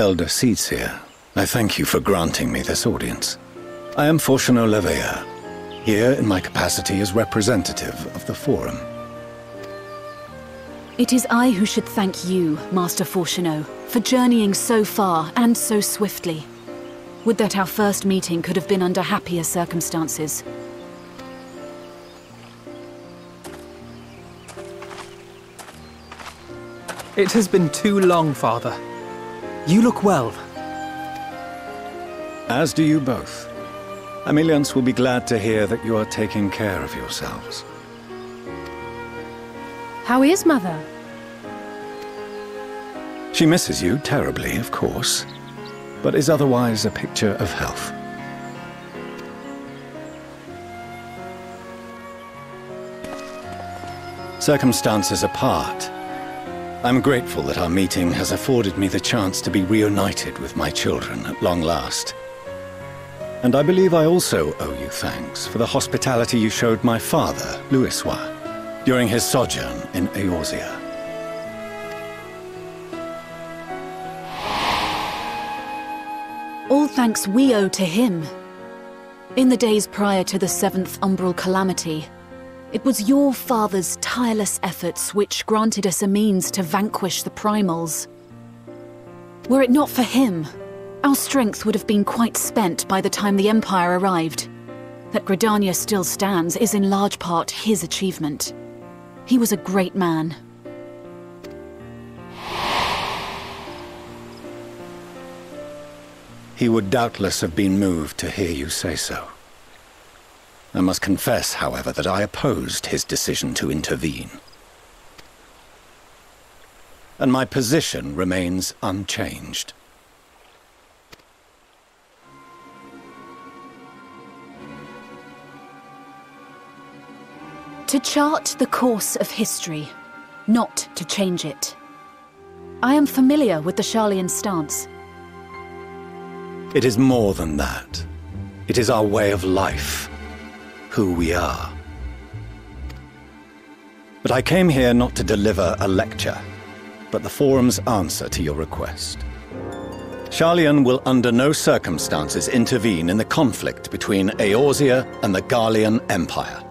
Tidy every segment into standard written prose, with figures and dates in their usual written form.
Elder Seedseer, I thank you for granting me this audience. I am Fortuno Leveilleur, here in my capacity as representative of the Forum. It is I who should thank you, Master Fortuno, for journeying so far and so swiftly. Would that our first meeting could have been under happier circumstances. It has been too long, Father. You look well. As do you both. Ameliance will be glad to hear that you are taking care of yourselves. How is Mother? She misses you terribly, of course, but is otherwise a picture of health. Circumstances apart, I'm grateful that our meeting has afforded me the chance to be reunited with my children at long last. And I believe I also owe you thanks for the hospitality you showed my father, Louisois, during his sojourn in Eorzea. All thanks we owe to him. In the days prior to the 7th Umbral Calamity, it was your father's tireless efforts which granted us a means to vanquish the Primals. Were it not for him, our strength would have been quite spent by the time the Empire arrived. That Gridania still stands is in large part his achievement. He was a great man. He would doubtless have been moved to hear you say so. I must confess, however, that I opposed his decision to intervene. And my position remains unchanged. To chart the course of history, not to change it. I am familiar with the Sharlayan stance. It is more than that. It is our way of life. Who we are. But I came here not to deliver a lecture, but the Forum's answer to your request. Sharlayan will under no circumstances intervene in the conflict between Eorzea and the Garlean Empire.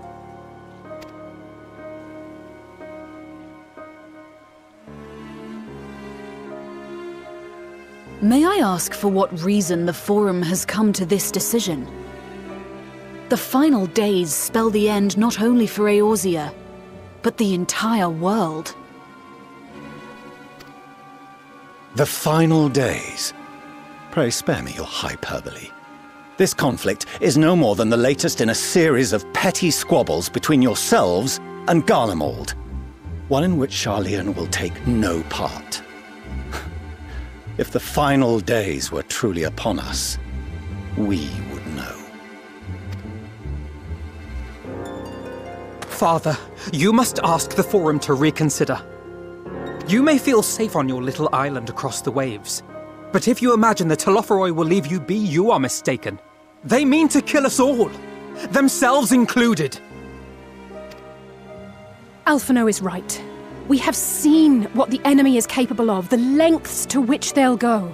May I ask for what reason the Forum has come to this decision? The final days spell the end not only for Eorzea, but the entire world. The final days? Pray spare me your hyperbole. This conflict is no more than the latest in a series of petty squabbles between yourselves and Garlemald, one in which Sharlayan will take no part. If the final days were truly upon us, we would know. Father, you must ask the Forum to reconsider. You may feel safe on your little island across the waves, but if you imagine the Telophoroi will leave you be, you are mistaken. They mean to kill us all, themselves included. Alphino is right. We have seen what the enemy is capable of, the lengths to which they'll go.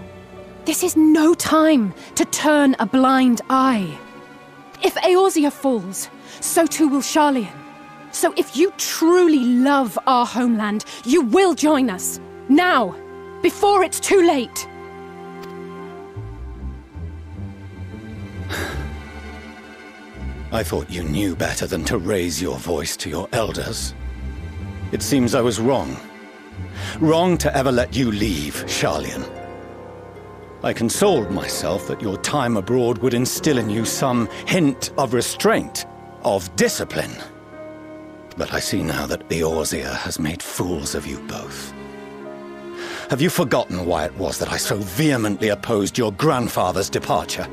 This is no time to turn a blind eye. If Eorzea falls, so too will Sharlayan. So if you truly love our homeland, you will join us. Now, before it's too late. I thought you knew better than to raise your voice to your elders. It seems I was wrong. Wrong to ever let you leave, Sharlayan. I consoled myself that your time abroad would instill in you some hint of restraint, of discipline. But I see now that Eorzea has made fools of you both. Have you forgotten why it was that I so vehemently opposed your grandfather's departure?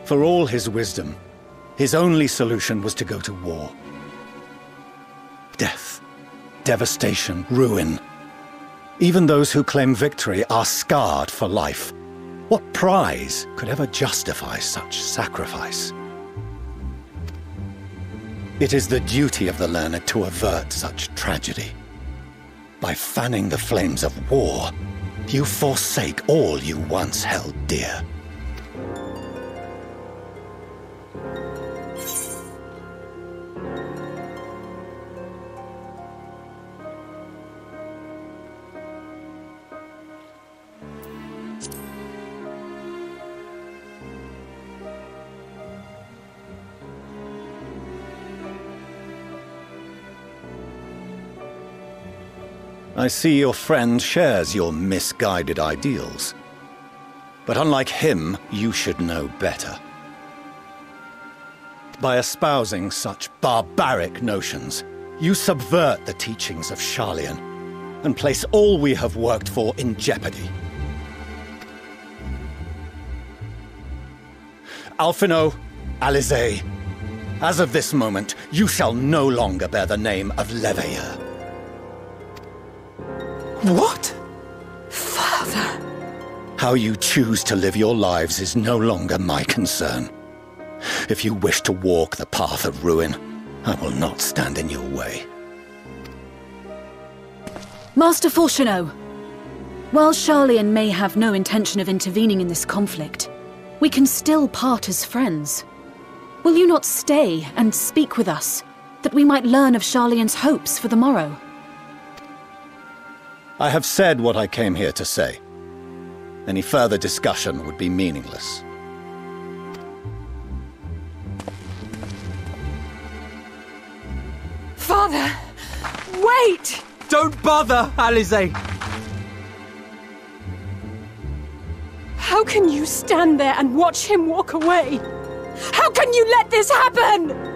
For all his wisdom, his only solution was to go to war. Death, devastation, ruin. Even those who claim victory are scarred for life. What prize could ever justify such sacrifice? It is the duty of the learned to avert such tragedy. By fanning the flames of war, you forsake all you once held dear. I see your friend shares your misguided ideals. But unlike him, you should know better. By espousing such barbaric notions, you subvert the teachings of Sharlayan and place all we have worked for in jeopardy. Alphino, Alisaie, as of this moment, you shall no longer bear the name of Leveilleur. What? Father! How you choose to live your lives is no longer my concern. If you wish to walk the path of ruin, I will not stand in your way. Master Fourcheneau, while Sharlayan may have no intention of intervening in this conflict, we can still part as friends. Will you not stay and speak with us, that we might learn of Sharlayan's hopes for the morrow? I have said what I came here to say. Any further discussion would be meaningless. Father! Wait! Don't bother, Alisaie! How can you stand there and watch him walk away? How can you let this happen?